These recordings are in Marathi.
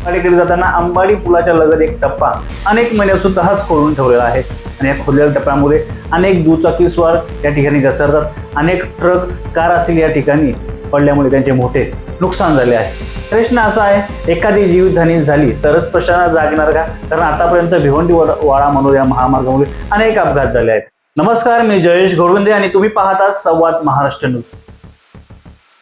अलीकडे जाताना अंबाडी पुलाच्या लगत एक टप्पा अनेक महिन्यापासून तहाच खोदून ठेवलेला आहे आणि या खोदलेल्या टप्प्यामुळे अनेक दुचाकीस्वार या ठिकाणी घसरतात. अनेक ट्रक कार असतील या ठिकाणी पडल्यामुळे त्यांचे मोठे नुकसान झाले आहे. प्रश्न असा आहे, एखादी जीवितहानी झाली तरच प्रश्न जागणार का? कारण आतापर्यंत भिवंडी वाडा मनोर या महामार्गामुळे अनेक अपघात झाले आहेत. नमस्कार, मी जयेश घोडविंदे आणि तुम्ही पाहता संवाद महाराष्ट्र न्यूज.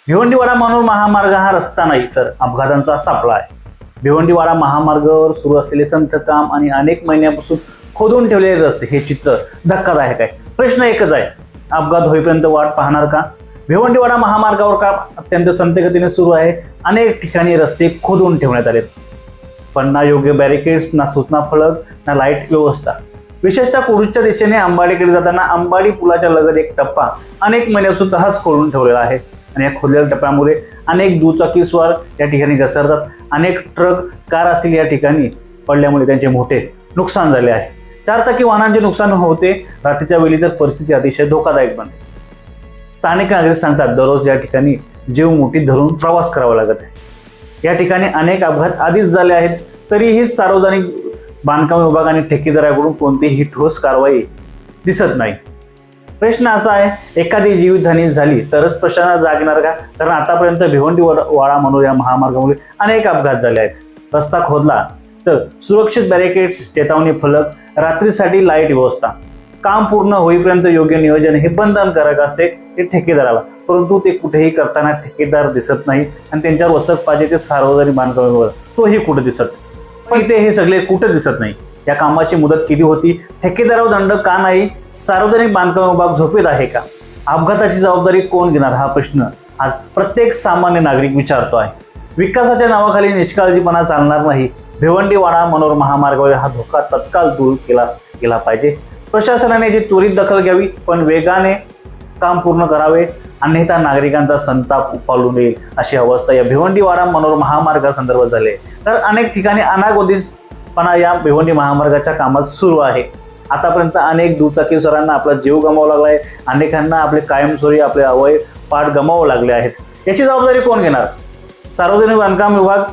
भिवंडी वाडा मनोर महामार्ग हा रस्ता नाही तर अपघातांचा सापळा आहे. भिवंडी वाडा महामार्गावर सुरू असलेले संथ काम आणि अनेक महिन्यापासून खोदून ठेवलेले रस्ते हे चित्र धक्कादायक आहे. प्रश्न एकच आहे, अपघात होईपर्यंत वाट पाहणार का? भिवंडी वाडा महामार्गावर काम अत्यंत संथ गतीने सुरू आहे. अनेक ठिकाणी रस्ते खोदून ठेवण्यात आलेत, पण ना योग्य बॅरिकेड्स, ना सूचना फलक, ना लाईट व्यवस्था. विशेषतः कुरुचच्या दिशेने अंबाडीकडे जाताना अंबाडी पुलाच्या लगत एक टप्पा अनेक महिन्यापासून तहाच खोदून ठेवलेला आहे आणि या खोदलेल्या टप्प्यामुळे अनेक दुचाकीस्वार या ठिकाणी घसरतात. अनेक ट्रक कार असतील या ठिकाणी पडल्यामुळे त्यांचे मोठे नुकसान झाले आहे. चारचाकी वाहनांचे नुकसान होते. रात्रीच्या वेळी तर परिस्थिती अतिशय धोकादायक बनते. स्थानिक नागरिक सांगतात, दररोज या ठिकाणी जीव मुठीत धरून प्रवास करावा लागत आहे. या ठिकाणी अनेक अपघात आधीच झाले आहेत, तरीही सार्वजनिक बांधकाम विभाग आणि ठेकेदाराकडून कोणतीही ठोस कारवाई दिसत नाही. प्रश्न असा आहे, एखादी जीवितहानी झाली तरच प्रश्न जागणार का? कारण आतापर्यंत भिवंडी वाडा मनोर या महामार्गामुळे अनेक अपघात झाले आहेत. रस्ता खोदला तर सुरक्षित बॅरिकेड्स, चेतावणी फलक, रात्रीसाठी लाईट व्यवस्था. काम पूर्ण होईपर्यंत योग्य नियोजन हे बंधनकारक असते ते ठेकेदाराला, परंतु ते कुठेही करताना ठेकेदार दिसत नाही आणि त्यांच्यावर वसक पाहिजे ते सार्वजनिक बांधकाम विभाग, तोही कुठे दिसत. पण इथे हे सगळे कुठे दिसत नाही. या कामाची मुदत किती होती? ठेकेदारावर दंड का नाही? सार्वजनिक बांधकाम विभाग झोपेत आहे का? अपघाताची जबाबदारी कोण घेणार हा प्रश्न आज प्रत्येक सामान्य नागरिक विचारतो आहे. विकासाच्या नावाखाली निष्काळजीपणा चालणार नाही. भिवंडी वाडा मनोर महामार्गावर हा धोका तत्काळ दूर केला गेला पाहिजे. प्रशासनाने याची त्वरित दखल घ्यावी, पण वेगाने काम पूर्ण करावे, अन्यथा नागरिकांचा संताप उफाळून येईल अशी अवस्था या भिवंडी वाडा मनोर महामार्गासंदर्भात झाली आहे. तर अनेक ठिकाणी अनागोंदीपणा या भिवंडी महामार्गाच्या कामात सुरू आहे. आतापर्यंत अनेक दुचाकीस्वारांना आपला जीव गमावा लागला आहे. अनेकांना आपले कायमस्वरूपी आपले अवयव पाठ गमावू लागले आहेत. याची जबाबदारी कोण घेणार? सार्वजनिक बांधकाम विभाग,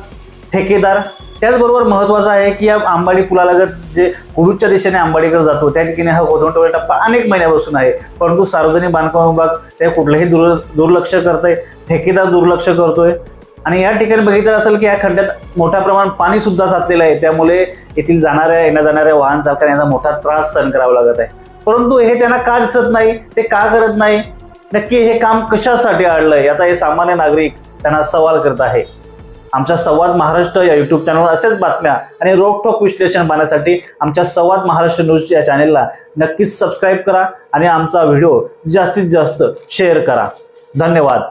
ठेकेदार. त्याचबरोबर महत्त्वाचं आहे की या अंबाडी पुलालगत जे कुरुचच्या दिशेने अंबाडीकडे जातो त्या ठिकाणी हा खोदून ठेवलेला टप्पा अनेक महिन्यापासून आहे, परंतु सार्वजनिक बांधकाम विभाग त्या कुठलंही दुर्लक्ष करतोय, ठेकेदार दुर्लक्ष करतोय. आणि या ठिकाणी बघितलं असेल की या खड्ड्यात मोठ्या प्रमाणात पाणी सुद्धा साचलेलं आहे, त्यामुळे येथील येण्या जाणाऱ्या वाहन चालकांना याचा मोठा त्रास सहन करावा लागत आहे. परंतु हे त्यांना का दिसत नाही? ते का करत नाही? नक्की हे काम कशासाठी आणलंय? आता हे सामान्य नागरिक त्यांना सवाल करत आहे. आमच्या संवाद महाराष्ट्र या युट्यूब चॅनलवर असेच बातम्या आणि रोखठोक विश्लेषण पाहण्यासाठी आमच्या संवाद महाराष्ट्र न्यूज या चॅनेलला नक्कीच सबस्क्राईब करा आणि आमचा व्हिडिओ जास्तीत जास्त शेअर करा. धन्यवाद.